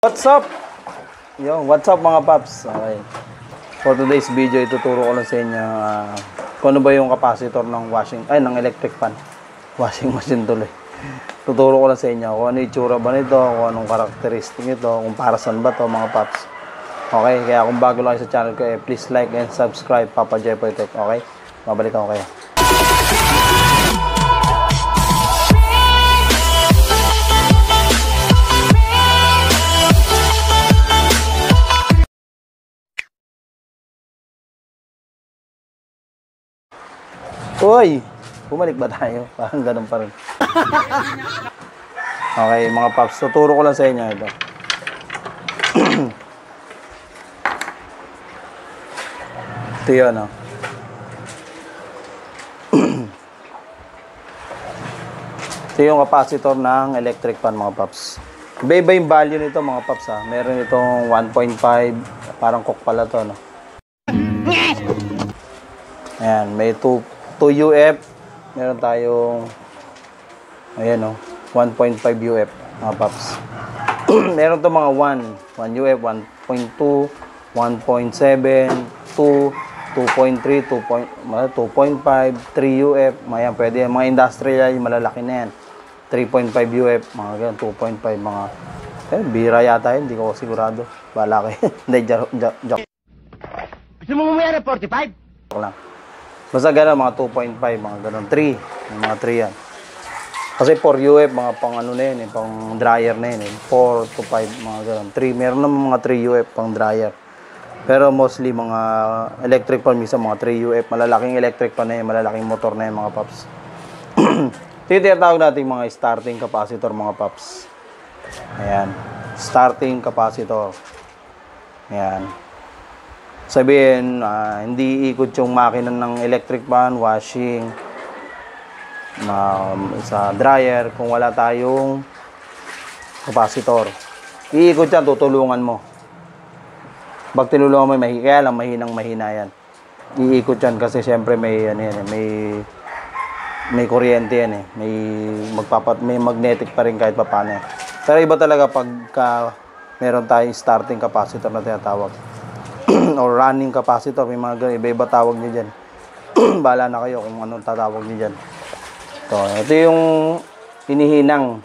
What's up? Yo, what's up mga paps? Okay. For today's video, ituturo ko lang sa inyo kung ano ba yung capacitor ng ng electric fan. Washing machine tuloy. Tuturo ko lang sa inyo kung ano yung itsura ba nito, kung anong karakteristik nito, kung para saan ba to mga paps. Okay, kaya kung bago lang sa channel ko, please like and subscribe, Papa Jepoy Tech. Okay? Babalik ako kayo. Uy! Bumalik ba tayo? Parang ganun pa rin. Okay, mga paps. Tuturo ko lang sa inyo ito. Ito yun, oh. Ito yung capacitor ng electric fan, mga paps. Iba-iba yung value nito, mga paps, ha. Meron itong 1.5. Parang cook pala to, no? Ayan, may 2 UF, meron tayong ayan o, 1.5 UF mga paps. Meron to mga 1 UF, 1.2, 1.7, 2, 2.3, 2.5, 3 UF, mayan, pwede yan, mga industrial, malalaki na yan, 3.5 UF, mga ganyan, 2.5, mga bira yata yun, hindi ko sigurado, bala kayo. Hindi, joke. Gusto mo mamaya na 45? Joke lang. Basta gano'n, mga 2.5, mga gano'n, 3. Mga 3 yan. Kasi 4 UF, mga pang ano na yun, pang dryer na yun. 4 to 5, mga gano'n. 3, meron naman mga 3 UF pang dryer. Pero mostly mga electric fan, minsan mga 3 UF. Malalaking electric fan na yun, malalaking motor na yun, mga paps. Tinatawag natin mga starting capacitor, mga paps. Ayan. Starting capacitor. Ayan. Sabihin, hindi ikot yung makina ng electric fan, washing, sa dryer, kung wala tayong capacitor. Iikot yan, tutulungan mo. Pag tinulungan mo, kaya lang mahinang-mahina yan. Iikot yan kasi syempre may kuryente yan eh. May magnetic pa rin kahit paano. Pero iba talaga pagka meron tayong starting capacitor na tinatawag. Or running capacitor, may mga ganun, iba-iba tawag nyo dyan. Bahala na kayo kung anong tatawag nyo dyan. Ito yung hinihinang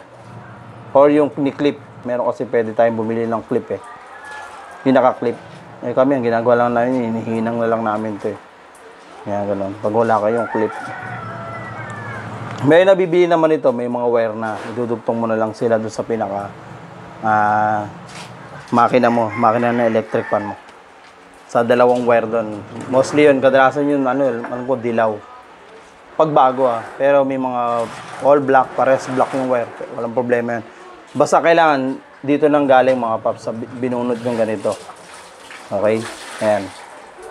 or yung ni-clip. Meron kasi pwede tayong bumili ng clip eh. Yung naka-clip. Kami, ang ginagawa lang namin, hinihinang na lang namin ito eh. Kaya ganun. Pag wala kayong clip. May nabibili naman ito, may mga wire na. Idudugtong mo na lang sila doon sa pinaka makina na electric fan mo. Sa dalawang wire doon. Mostly yun, kadalasan yun, dilaw. Pagbago pero may mga all black, pares black yung wire. Walang problema yun. Basta kailangan, dito nang galing mga paps, binunod ng ganito. Okay? Ayan.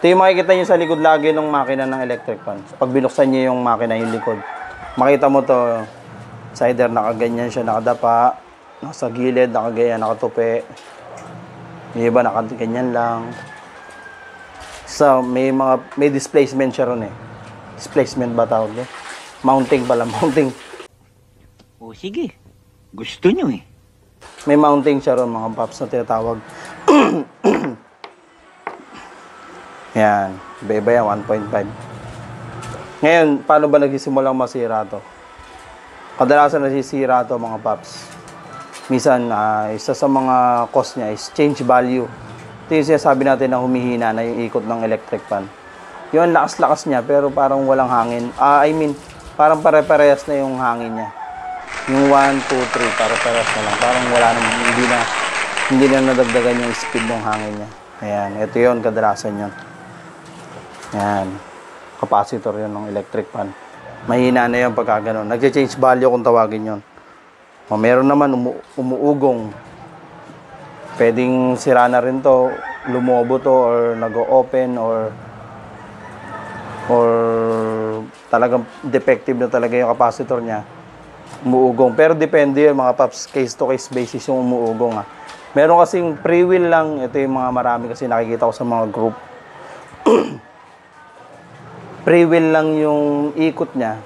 Ito yung makikita nyo sa likod lagi ng makina ng electric fan. Pag binuksan nyo yung makina, yung likod, makita mo to, either nakaganyan siya, nakadapa, nasa gilid, nakaganyan, nakatupi. Yung iba, nakaganyan lang. So, may displacement siya ron eh. Displacement ba tawag eh? Mounting pala, mounting. O sige, gusto nyo eh. May mounting siya ron mga paps na tinatawag. Yan, iba yan, 1.5. Ngayon, paano ba nagsisimulang masira to? Kadalasan nasisira to mga paps. Minsan, isa sa mga cause niya is change value. Ito yung sinasabi natin na humihina na yung ikot ng electric fan. Yung lakas-lakas niya pero parang walang hangin. Parang pare-parehas na yung hangin niya. Yung 1, 2, 3, pare-parehas na lang. Parang wala na, hindi na nadagdagan yung speed ng hangin niya. Ayan, ito yun, kadalasan yun. Ayan, capacitor yun ng electric fan. Mahina na yun pagka ganun. Nag-change value kung tawagin yun. Meron naman umuugong. Pwedeng sira na rin to, lumobo to, or nag-o-open, or talagang defective na talaga yung capacitor niya, umuugong. Pero depende yun mga paps, case to case basis yung umuugong. Meron kasing pre-wheel lang, ito yung mga marami kasi nakikita ko sa mga group. Pre-wheel lang yung ikot niya,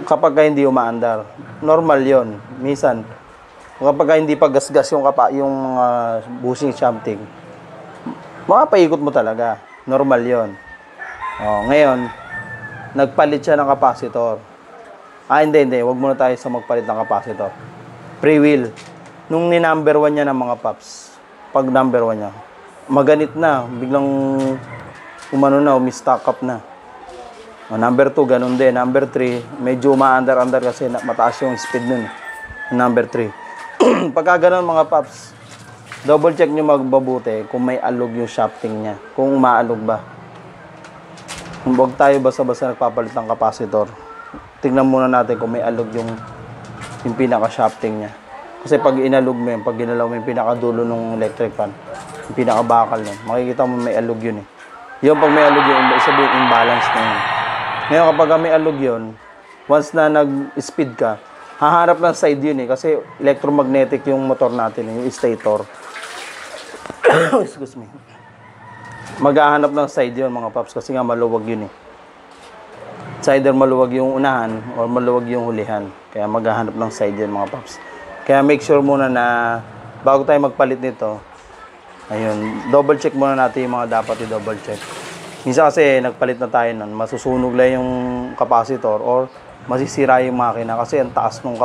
kapag hindi umaandar. Normal yon. Minsan, Kapag hindi pa gasgas yung bushing shafting, makapaikot mo talaga. Normal yon. Ngayon, nagpalit siya ng capacitor. Hindi. Huwag muna tayo sa magpalit ng capacitor. Pre-wheel. Nung ni-number 1 niya ng mga paps, pag number 1 niya, maganit na. Biglang umistock up na. Number 2, ganun din. Number 3, medyo ma-under kasi mataas yung speed nun. Number 3. Pagka ganun mga paps, double check nyo magbabuti kung may alog yung shafting niya. Kung maalog ba. Huwag tayo basta-basta nagpapalit ng capacitor. Tingnan muna natin kung may alog yung pinaka-shafting niya. Kasi pag inalog mo yun, pag ginalaw mo yung pinakadulo ng electric fan, yung pinaka-bakal nun, makikita mo may alog yun eh. Yung pag may alog yun, sabihin imbalance na yun. Ngayon kapag may alog yun, once na nag-speed ka, haharap ng side yun eh. Kasi electromagnetic yung motor natin, yung stator. Excuse me. Maghahanap ng side yun mga paps kasi nga maluwag yun eh. Either maluwag yung unahan or maluwag yung hulihan. Kaya maghahanap ng side yun mga paps. Kaya make sure muna na bago tayo magpalit nito, ayun, double check muna natin yung mga dapat i-double check. Minsan kasi nagpalit na tayo nun, masusunog lang yung capacitor or masisira yung makina kasi ang taas ng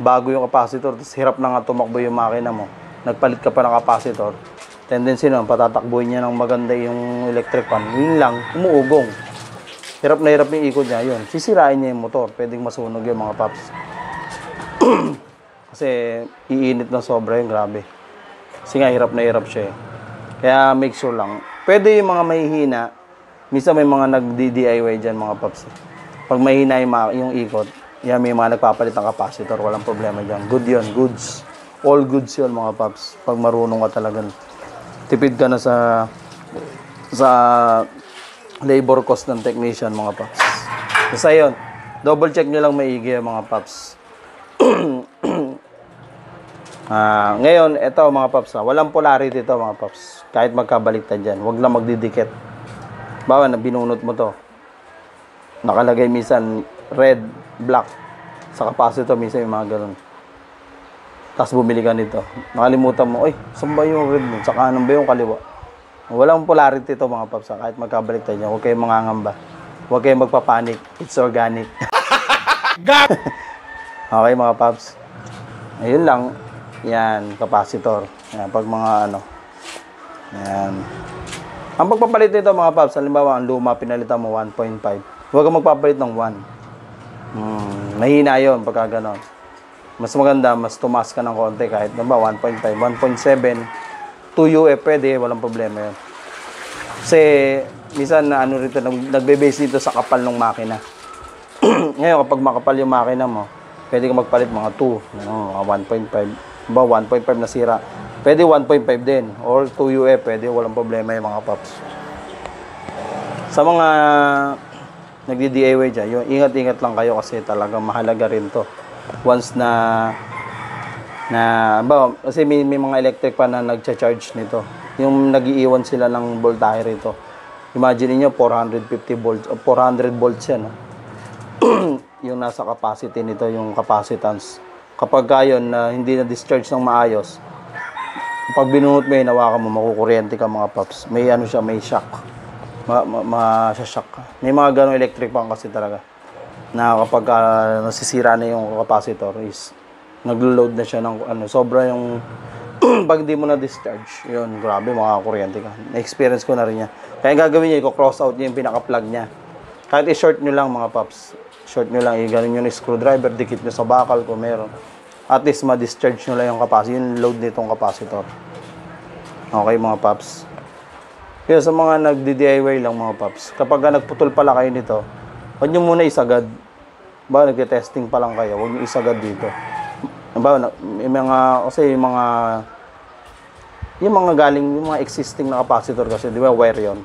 bago yung capacitor, tapos hirap na nga tumakbo yung makina mo. Nagpalit ka pa ng capacitor, tendency nun, patatakbuhin niya ng maganda yung electric fan. Yun lang, umuugong. Hirap na hirap yung ikot niya, yun. Sisirain niya yung motor, pwedeng masunog yung mga paps. Kasi iinit na sobra yung grabe. Kasi nga hirap na hirap siya eh. Kaya make sure lang. Pwede yung mga mahihina. Minsan may mga nag-DIY dyan mga paps. Pag mahihina yung ikot, yan may mga nagpapalit ng capacitor. Walang problema dyan. Good yun. Goods. All goods yun mga paps. Pag marunong ka talaga. Tipid ka na sa labor cost ng technician mga paps. Basta yun. Double check nyo lang maigi mga paps. Ngayon, ito mga paps, walang polarity ito mga paps. Kahit magkabaliktad dyan, huwag lang magdidikit. Bawa na binunot mo to. Nakalagay minsan red, black. Sa capacitor minsan yung mga ganun. Tapos bumili ka nito. Nakalimutan mo, saan ba yung red mo? Sa kanan ba yung kaliwa? Walang polarity ito mga paps. Kahit magkabaliktad dyan, huwag kayong mangangamba. Huwag kayong magpapanik. It's organic. Okay mga paps. Ayun lang. Yan, capacitor. Yan, pag mga Yan. Ang pagpapalit nito mga paps, halimbawa ang luma pinalitan mo 1.5. Huwag kang magpapalit ng 1. Mahina yun pagka ganon. Mas maganda, mas tumaas ka ng konti kahit 1.5, 1.7, 2 UF pwede, walang problema yun. Kasi, minsan na rito, nagbe-base dito sa kapal ng makina. Ngayon, kapag makapal yung makina mo, pwede ka magpalit mga 2, mga 1.5. Ba 1.5 na sira. Pwede 1.5 din or 2 UF, pwede, walang problema yung mga paps. Sa mga nagdi-DIY dyan, yung ingat-ingat lang kayo kasi talagang mahalaga rin to. Once kasi may mga electric pa na nagcha-charge nito. Yung nagiiwan sila ng voltahe rito. Imagine niyo 450 volts o 400 volts yan. Yung nasa capacity nito, yung capacitance. Kapag kayon na hindi na discharge ng maayos, pag binunot mo yun, hawakan mo, makukuryente ka mga paps. May may shock. Shock ka. May mga ganong electric pan kasi talaga. Na kapag nasisira na yung capacitor is naglo-load na siya ng sobra yung pag di mo na discharge, yun, grabe, makakuryente ka. Na-experience ko na rin yan. Kaya gagawin niya, i-cross out niya yung pinaka-plug niya. Kahit i-short nyo lang mga paps. Short nyo lang, i-ganon nyo yung screwdriver, dikit nyo sa bakal kung meron. At least ma-discharge nyo lang yung capacitor, yung load nitong capacitor. Okay mga paps. Kaya sa mga nagdi-DIY lang mga paps, kapag nagputol pala kayo nito, huwag nyo muna isagad. Nagte-testing pa lang kayo, huwag nyo isagad dito. Yung mga galing, yung mga existing na capacitor kasi, di ba, wire yun.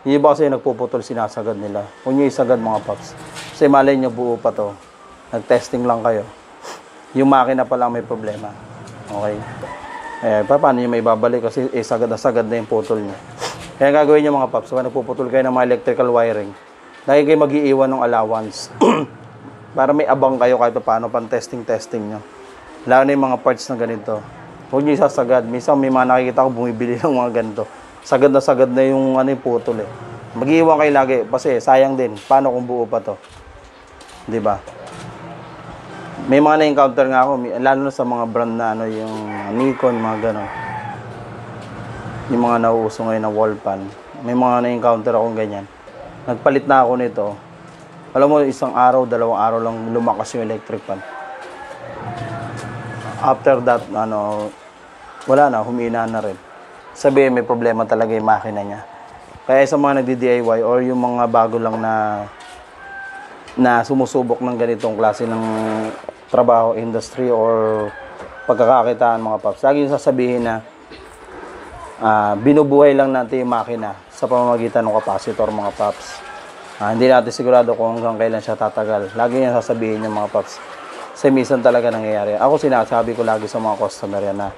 Yung iba kasi nagpuputol, sinasagad nila. Huwag nyo isagad mga paps. Kasi malay nyo buo pa to. Nag-testing lang kayo. Yung makina pa lang may problema. Okay? Paano nyo may babalik kasi sagad na sagad na yung putol nyo. Kaya gagawin nyo mga paps, kung nagpuputol kayo ng mga electrical wiring, lagi kayo mag-iiwan ng allowance. Para may abang kayo kahit paano pang testing nyo. Lalo na yung mga parts na ganito. Huwag nyo isasagad. Minsan may mga nakikita ko bumibili ng mga ganito. Sagad na yung ano yung putol eh. Mag-iwan kayo lagi kasi sayang din. Paano kung buo pa to? 'Di ba? May mga na-encounter nga ako, lalo na sa mga brand na ano, yung Nikon, mga gano'n. Yung mga nauuso ngayon na wall pan. May mga na-encounter akong ganyan. Nagpalit na ako nito. Alam mo, isang araw, 2 araw lang lumakas yung electric pan. After that, ano, wala na, humina na rin. Sabihin, may problema talaga yung makina niya. Kaya sa mga nagdi-DIY or yung mga bago lang na sumusubok ng ganitong klase ng trabaho, industry, or pagkakakitaan, mga paps, lagi yung sasabihin na binubuhay lang natin yung makina sa pamamagitan ng capacitor, mga paps. Hindi natin sigurado kung hanggang kailan siya tatagal. Lagi yung sasabihin yung mga paps. Kasi minsan talaga nangyayari. Ako sinasabi ko lagi sa mga customer yan na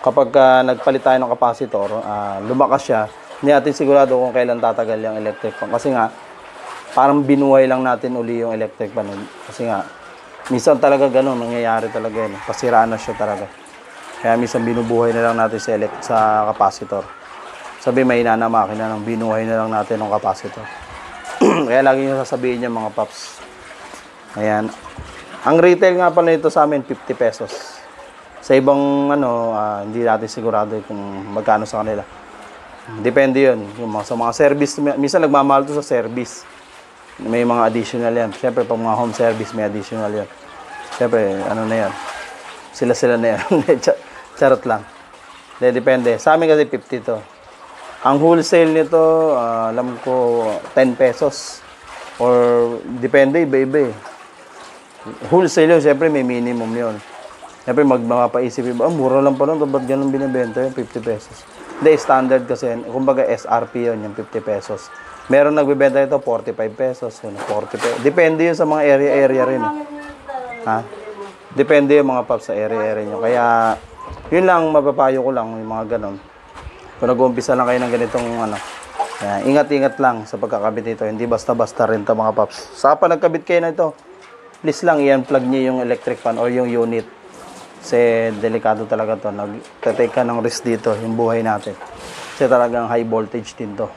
kapag nagpalit tayo ng capacitor, lumakas siya, hindi natin sigurado kung kailan tatagal yung electric fan. Kasi nga, parang binuhay lang natin uli yung electric fan. Kasi nga, minsan talaga ganun, nangyayari talaga yun. Pasiraan na siya talaga. Kaya minsan binubuhay na lang natin sa capacitor. Sabi may na makina ng binuhay na lang natin ng capacitor. Kaya lagi nyo sasabihin niya mga paps. Ayan. Ang retail nga pala nito sa amin, 50 pesos. Sa ibang ano, hindi natin sigurado kung magkano sa kanila. Depende yun. Sa mga service, minsan nagmamahal to sa service. May mga additional yan. Siyempre, pag mga home service, may additional yan. Siyempre, ano na yan. Sila na yan. Charot lang. Depende. Sa amin kasi 50 to. Ang wholesale nito, alam ko, 10 pesos. Or, depende, iba-iba eh. Wholesale yun, siyempre may minimum yun. Siyempre, mapapaisip yun, mura lang pa nun, ba't ganun binibenta yun, 50 pesos. Hindi, standard kasi, kumbaga SRP yun, yung 50 pesos. Meron nagbibenta ito, 45 pesos, 40 pesos. Depende yun sa mga area rin. Ha? Depende yung mga paps sa area nyo. Kaya, yun lang, mapapayo ko lang, yung mga ganon. Kung nag-uumpisa lang kayo ng ganitong ano, ingat-ingat lang sa pagkakabit nito. Hindi basta-basta rin ito mga paps. Saka pa nagkabit kayo na ito, please lang i-unplug nyo yung electric fan or yung unit. Kasi delikado talaga to. Nag-take ka ng risk dito, yung buhay natin. Kasi talagang high voltage din to.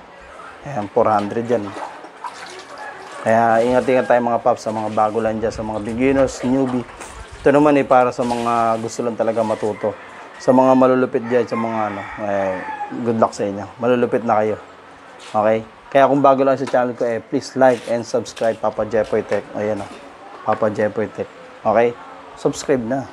Ayan, 400 yan. Kaya ingat-ingat tayo mga paps sa mga bago lang dyan, sa mga beginners, newbie. Ito naman para sa mga gusto lang talaga matuto. Sa mga malulupit dyan, sa mga ano, good luck sa inyo. Malulupit na kayo. Okay? Kaya kung bago lang sa channel ko, please like and subscribe, Papa Jepoy Tech. Ayan o, Papa Jepoy Tech. Okay? Subscribe na.